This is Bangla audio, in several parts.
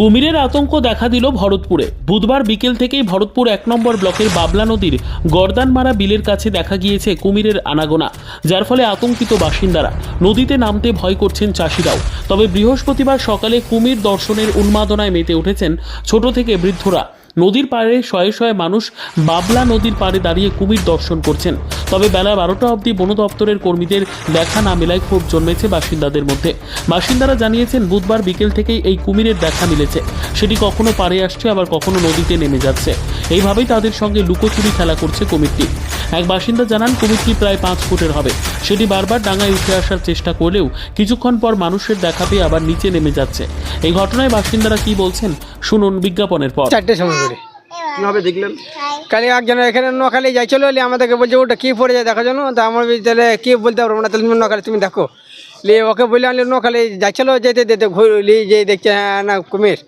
কুমিরের আতঙ্ক দেখা দিল ভরতপুরে। বুধবার বিকেল থেকেই ভরতপুর ১ নম্বর ব্লকের বাবলা নদীর গর্দানমারা বিলের কাছে দেখা গিয়েছে কুমিরের আনাগোনা, যার ফলে আতঙ্কিত বাসিন্দারা। নদীতে নামতে ভয় করছেন চাষিরাও। তবে বৃহস্পতিবার সকালে কুমির দর্শনের উন্মাদনায় মেতে উঠেছেন ছোট থেকে বৃদ্ধরা। নদীর পাড়ে শয়ে শয়ে মানুষ বাবলা নদীর পাড়ে দাঁড়িয়ে কুমির দর্শন করছেন। তবে বেলা ১২টা অবধি বন দপ্তরের কর্মীদের দেখা না মেলায় ক্ষোভ জন্মেছে বাসিন্দাদের মধ্যে। বাসিন্দারা জানিয়েছেন, বুধবার বিকেল থেকেই এই কুমিরের দেখা মিলেছে। সেটি কখনো পাড়ে আসছে, আবার কখনো নদীতে নেমে যাচ্ছে। এইভাবেই তাদের সঙ্গে লুকোচুরি খেলা করছে কুমিরটি। এক বাসিন্দা জানান, কুমিরটি প্রায় 5 ফুটের হবে। সেটি বারবার ডাঙায় উঠে আসার চেষ্টা করলেও কিছুক্ষণ পর মানুষের দেখা পেয়ে আবার নিচে নেমে যাচ্ছে। এই ঘটনায় বাসিন্দারা কি বলছেন শুনুন বিজ্ঞাপনের পর। 4টের সময় করে কিভাবে দেখলেন? কালি একজন এখানে নোয়াখালী যাইছিল, আমাদেরকে বলছে ওটা কি পড়ে যায় দেখার জন্য। তো আমার তাহলে কি বলতে পারবো না, তাহলে তুমি নোয়াখালী তুমি দেখো লি। ওকে বললে আনলে নোয়াখালী যাইছিল, যেতে যেতে ঘুরলি যে দেখছে হ্যাঁ না কুমির,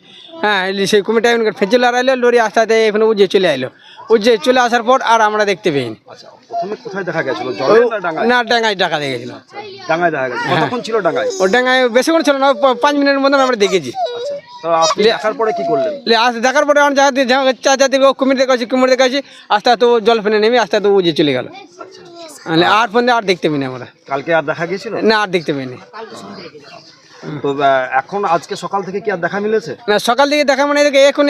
হ্যাঁ সেই কুমিরটা ফেঁচল আর আইলো, লরি আস্তে আস্তে এখানে উজ্জে চলে আইলো। উজ্জে চলে আসার পর আর আমরা দেখতে পাইনি। আচ্ছা, প্রথমে কোথায় দেখা গেছিল? জলে না ডাঙায়? না, ডাঙায় ডাকা দেখেছিল। ডাঙায় দেখা গেছে। কতক্ষণ ছিল ডাঙায়? ও ডাঙায় বেশিক্ষণ ছিল না, 5 মিনিটের মধ্যে আমরা দেখেছি। আচ্ছা, তো আপনি দেখার পরে কি করলেন? দেখার পরে আমরা চাচাদের কুমির দেখাচ্ছি আস্তে আস্তে জল ফেলে নেমে আস্তে আস্তে উজে চলে গেল। আর ফোন আর দেখতে পাইনি আমরা। কালকে আর দেখা গেছিল না, আর দেখতে পাইনি। তো এখন আজকে সকাল থেকে কি আর দেখা মিলেছে? না, সকাল থেকে দেখা মানে এখন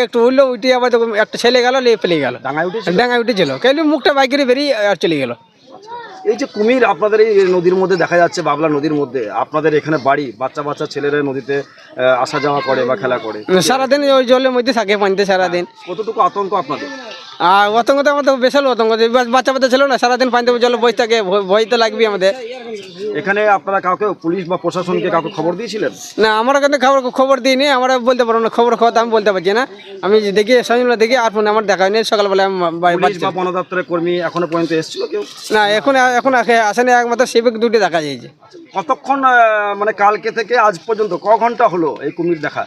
একটু উঠলো, উঠে আবার একটা ছেলে গেল, ফেলে গেল। ডাঙায় উঠেছে? ডাঙায় উঠেছিল, কেন মুখটা বাইকের বেরিয়ে আর চলে গেল। এই যে কুমির আপনাদের এই নদীর মধ্যে দেখা যাচ্ছে, বাবলা নদীর মধ্যে, আপনাদের এখানে বাড়ি, বাচ্চা বাচ্চা ছেলেরা নদীতে আসা যাওয়া করে বা খেলা করে, সারাদিন ওই জলের মধ্যে থাকে, পানিতে সারাদিন। কতটুকু আতঙ্ক আপনাদের? আর অতঙ্ক তো আমাদের বিশাল অতঙ্ক, বাচ্চা বাচ্চা ছিল না, সারাদিন পানিতে জলে বসে থাকে, ভয় তো লাগবে আমাদের। এখানে আপনারা কাউকে, পুলিশ বা প্রশাসনকে কাউকে খবর দিয়েছিলেন? না, আমরা কিন্তু খবর দিইনি, আমরা বলতে পারবো না, খবর আমি বলতে পারছি না। আমি দেখি সঞ্জনা দেখি, আর ফোন আমার দেখা হয়নি। সকালবেলা পুলিশ বা বন দপ্তরের কর্মী এখনো পর্যন্ত এসেছিল কেউ? না, এখন আসেনি, একমাত্র সেবিক দুটি দেখা যাইছে। কতক্ষণ মানে কালকে থেকে আজ পর্যন্ত ক ঘন্টা হলো এই কুমির দেখা?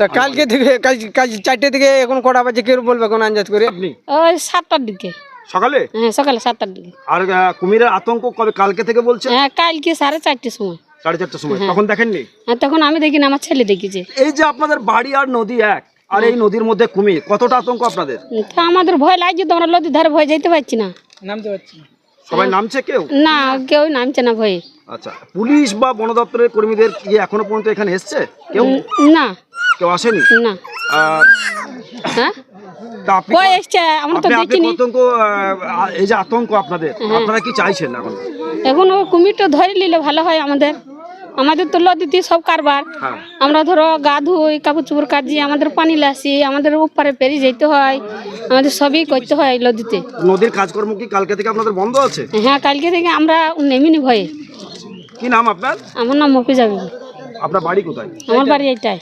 তা কালকে থেকে কাজ 4টে থেকে এখন কটা বাজে কেউ বলবে কোন আন্দাজ করে? আপনি ওই 7টার দিকে। সকালে? হ্যাঁ, সকালে 7টার দিকে। আর কুমিরের আতঙ্ক কবে কালকে থেকে বলছে? হ্যাঁ, কালকে 4:30টার সময়। 4:30টার সময়? তখন দেখেননি? হ্যাঁ, তখন আমি দেখিনি, আমার ছেলে দেখেছে। এই যে আপনাদের বাড়ি আর নদী এক, আর এই নদীর মধ্যে কুমির, কতটা আতঙ্ক আপনাদের? তো আমাদের ভয় লাগছে, তো আমরা নদীর ধারে ভয় যাইতে পারছি না, নামতে পারছি না। সবাই নামছে? কেউ না, কেউ নামছে না ভয়ে। আচ্ছা, পুলিশ বা বন দপ্তরের কর্মীদের কি এখনো পর্যন্ত এখানে এসছে কেউ? না, কেউ আসেনি? না। আহ, হ্যাঁ, তা আপনি কই এসছে আমরা তো দেখিনি। আতঙ্ক, এই যে আতঙ্ক আপনাদের, আপনারা কি চাইছেন এখন? এখন ওই কুমিরটা ধরে নিলে ভালো হয় আমাদের। আমাদের তো নদীতে সব কারবার। হ্যাঁ, আমরা ধরো গা ধুই, কাপড় চোপড় কাজি, আমাদের পানি লাসি, আমাদের উপরে পেরিয়ে যেতে হয়, আমাদের সবই করতে হয় নদীতে। নদীর কাজকর্ম কি কালকে থেকে আপনাদের বন্ধ আছে? হ্যাঁ, কালকে থেকে আমরা নেমিনি ভয়ে। কি নাম আপনার? আমার নাম মফিজা বিবি। আপনার বাড়ি কোথায়? আমার বাড়ি এইটাই।